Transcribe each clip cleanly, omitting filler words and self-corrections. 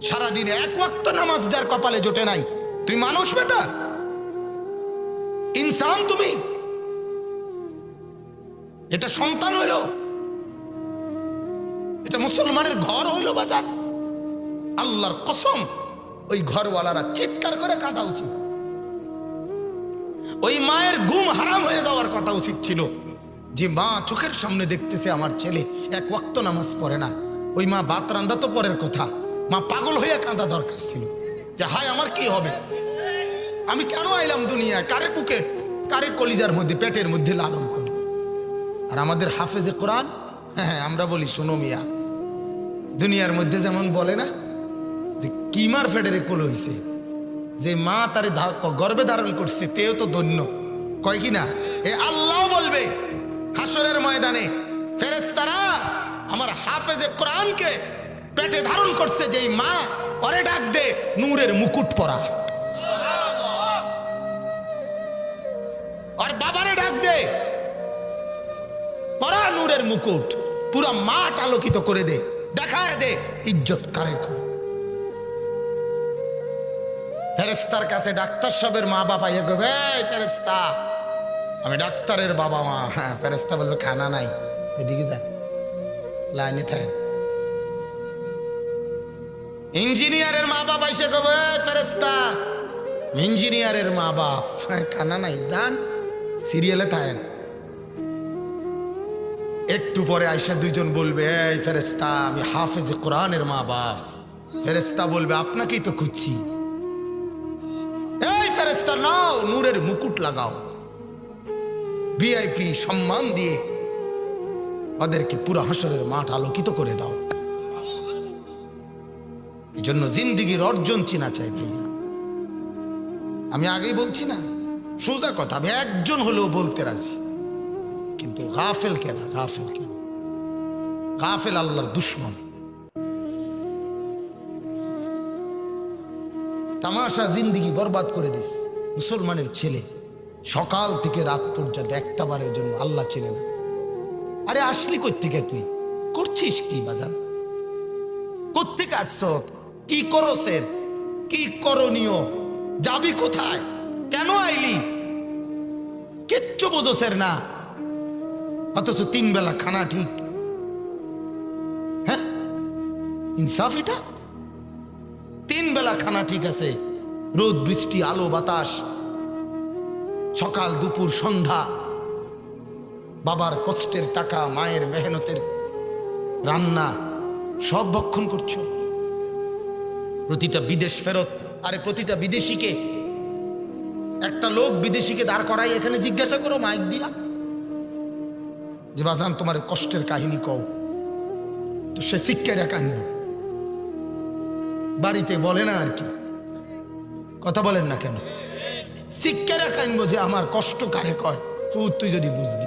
সারাদিন এক ওয়াক্ত নামাজ যার কপালে জোটে নাই, তুই মানুষ বেটা? ইনসান তুমি? এটা সন্তান হইল? এটা মুসলমানের ঘর হইল বাজার? আল্লাহর কসম, ওই ঘরওয়ালারা চিৎকার করে কাঁদা উচিত। ওই মায়ের ঘুম হারাম হয়ে যাওয়ার কথা উচিত ছিল, যে মা চোখের সামনে দেখতেছে আমার ছেলে এক ওয়াক্ত নামাজ পড়ে না। ওই মা ভাত রান্দা তো পরের কথা, মা পাগল হয়ে কাঁদা দরকার ছিল যে হায় আমার কি হবে, আমি কেন আইলাম দুনিয়ায়, কারে বুকে কারে কলিজার মধ্যে পেটের মধ্যে লালন করি। আর আমাদের হাফেজে কোরআন, হ্যাঁ আমরা বলি শোনো মিয়া, দুনিয়ার মধ্যে যেমন বলে না যে কিমার ফেডারে কোল হইছে, যে মা তারে গর্ভে ধারণ করছে তেও তো ধন্য, কয় কি না? এ আল্লাহ বলবে হাসরের ময়দানে, ফেরেশতারা আমার হাফেজে কোরআনকে পেটে ধারণ করছে যেই মা, ওরে ডাক দে নূরের মুকুট পরা। আর বাবারে ডাক দে পরা নূরের মুকুট, পুরা মাঠ আলোকিত করে দে, দেখায় দে ইজ্জত কারে। ফেরেশতার কাছে ডাক্তার সাহেবের মা বাবা ইয়ে করবে, ফেরেশতা আমি ডাক্তারের বাবা মা। হ্যাঁ, ফেরেশতা বলবে খানা নাই, এদিকে যায় লাইনে থাকেন। ইঞ্জিনিয়ারের মা বাবা এসে করবে, ফেরেশতা ইঞ্জিনিয়ারের মা বাপ, খানা নাই, দান সিরিয়ালে থাকেন। একটু পরে আইসা দুইজন বলবে, এই ফেরেশতা আমি হাফেজে কোরআনের মা বাপ। ফেরেশতা বলবে আপনাকেই তো খুঁজছি। এই ফেরেশতা নাও নূরের মুকুট লাগাও, ভিআইপি সম্মান দিয়ে ওদেরকে পুরো হাসরের মাঠ আলোকিত করে দাও। এই জন্য জিন্দিগির অর্জন চিনা চাই ভাইয়া। আমি আগেই বলছি না, সোজা কথা, আমি একজন হলেও বলতে রাজি, কিন্তু গাফেল কেন? গাফেল কেন? গাফেল আল্লাহর দুশ্মন। তামাশা জিন্দিগি বরবাদ করে দিস। মুসলমানের ছেলে সকাল থেকে রাত পর্যন্ত একটা বারের জন্য আল্লাহ চেনে না। আরে আসলি কোত্থেকে, তুই করছিস কি বাজান? কোত্থেকে আসছ? কি করছেন? কি করণীয়? যাবি কোথায়? কেন আইলি? কিচ্ছু বোঝছেন না, অথচ 3 বেলা খানা ঠিক। হ্যাঁ, ইনসাফ এটা? 3 বেলা খানা ঠিক আছে, রোদ বৃষ্টি আলো বাতাস, সকাল দুপুর সন্ধ্যা, বাবার কষ্টের টাকা মায়ের মেহনতের রান্না সব ভক্ষণ করছো। প্রতিটা বিদেশ ফেরত, আরে প্রতিটা বিদেশিকে, একটা লোক বিদেশিকে দাঁড় করাই এখানে জিজ্ঞাসা করো মাইক দিয়া যে বাজান তোমার কষ্টের কাহিনী কও, তো সে শিক্ষাটা কাহিনী বাড়িতে বলে না আর কি, কথা বলেন না কেন? শিক্ষাটা কাহিনী যে আমার কষ্ট কারে কয়, তুই যদি বুঝবি।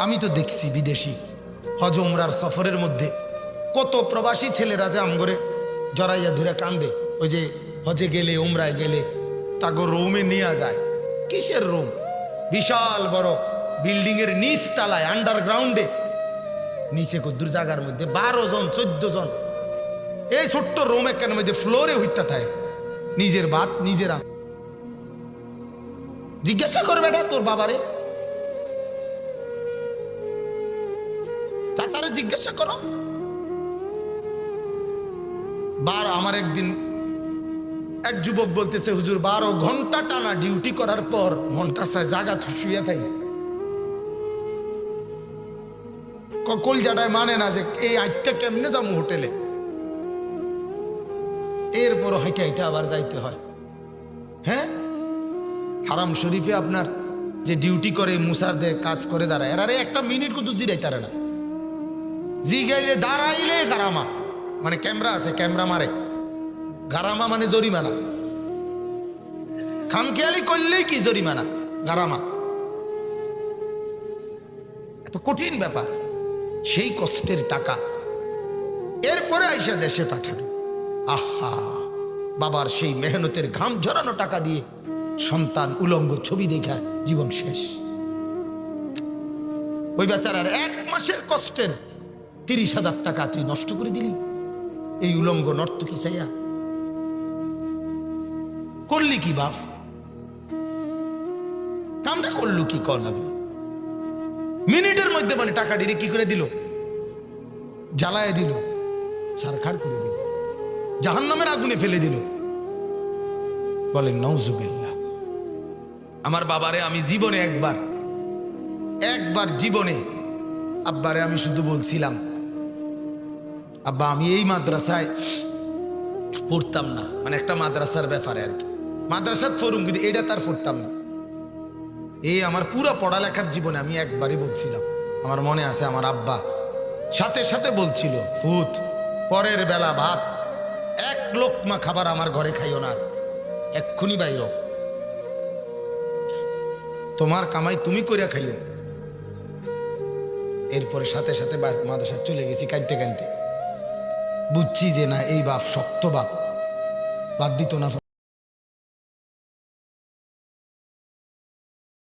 আমি তো দেখছি বিদেশি হজ উমরার সফরের মধ্যে কত প্রবাসী ছেলেরা যে আমগরে জড়াইয়া ধরে কান্দে, ওই যে হজে গেলে উমরায় গেলে তাকে রুমে নিয়ে যায়। কিসের রুম? বিশাল বড় বিল্ডিং এর নিচ তলায় আন্ডারগ্রাউন্ডে, নিচে কদ্দুর জায়গার মধ্যে 12 জন 14 জন এই ছোট্ট রুম একখানের মধ্যে ফ্লোরে হইতে থাকে, নিজের ভাত নিজেরা। জিজ্ঞাসা করবে এটা তোর বাবারে, চাচারে জিজ্ঞাসা করো। আমার একদিন এক যুবক বলতেছে, হুজুর 12 ঘন্টা টানা ডিউটি করার পর মনটা চায় জাগা শুয়ে থাকি। কলজাটায় মানে না যে এই 8টা কেমনে যাবো হোটেলে, এরপর হাইটা হাইটা আবার যাইতে হয়। হ্যাঁ, হারাম শরীফে আপনার যে ডিউটি করে মুসার দে কাজ করে যারা, এরারে একটা মিনিট কিন্তু জিরাইতারে না, জিগাইলে দাঁড়াইলে গারামা, মানে ক্যামেরা আছে ক্যামেরা মারে, গারামা মানে জরিমানা, খামখেয়ালি করলেই কি জরিমানা, গারামা। এত কঠিন ব্যাপার, সেই কষ্টের টাকা এরপরে আইসা দেশে পাঠানো। আহা, বাবার সেই মেহনতের ঘাম ঝরানো টাকা দিয়ে সন্তান উলঙ্গ ছবি দেখা জীবন শেষ। ওই বেচারার 1 মাসের কষ্টের 30,000 টাকা তুই নষ্ট করে দিলি এই উলঙ্গ নর্তকী চাইয়া। করলি কি বাপ, কামটা করলু কি কল? আমি মিনিটের মধ্যে মানে টাকা ডিরে কি করে দিল, জ্বালায় দিল, ছারখার করে দিল, জাহান্নামের আগুনে ফেলে দিল। বলেন নাউজুবিল্লাহ। আমার বাবারে আমি জীবনে একবার জীবনে আব্বারে আমি শুধু বলছিলাম, আব্বা আমি এই মাদ্রাসায় পড়তাম না, মানে একটা মাদ্রাসার ব্যাপারে আর কি, মাদ্রাসার ফরুম কিন্তু এটা তার পড়তাম না। এই আমার পুরো পড়ালেখার জীবনে আমি একবারই বলছিলাম, আমার মনে আছে আমার আব্বা সাথে সাথে বলছিল, ফুত পরের বেলা ভাত এক লোকমা খাবার আমার ঘরে খাইও না, এক্ষুনি বাইর, তোমার কামাই তুমি কইরা খাইও। এরপরে সাথে সাথে মাদ্রাসা চলে গেছি কাঁদতে কাঁদতে। বুঝছি যে না এই বাপ শক্ত বাপ, বাদ দিত না।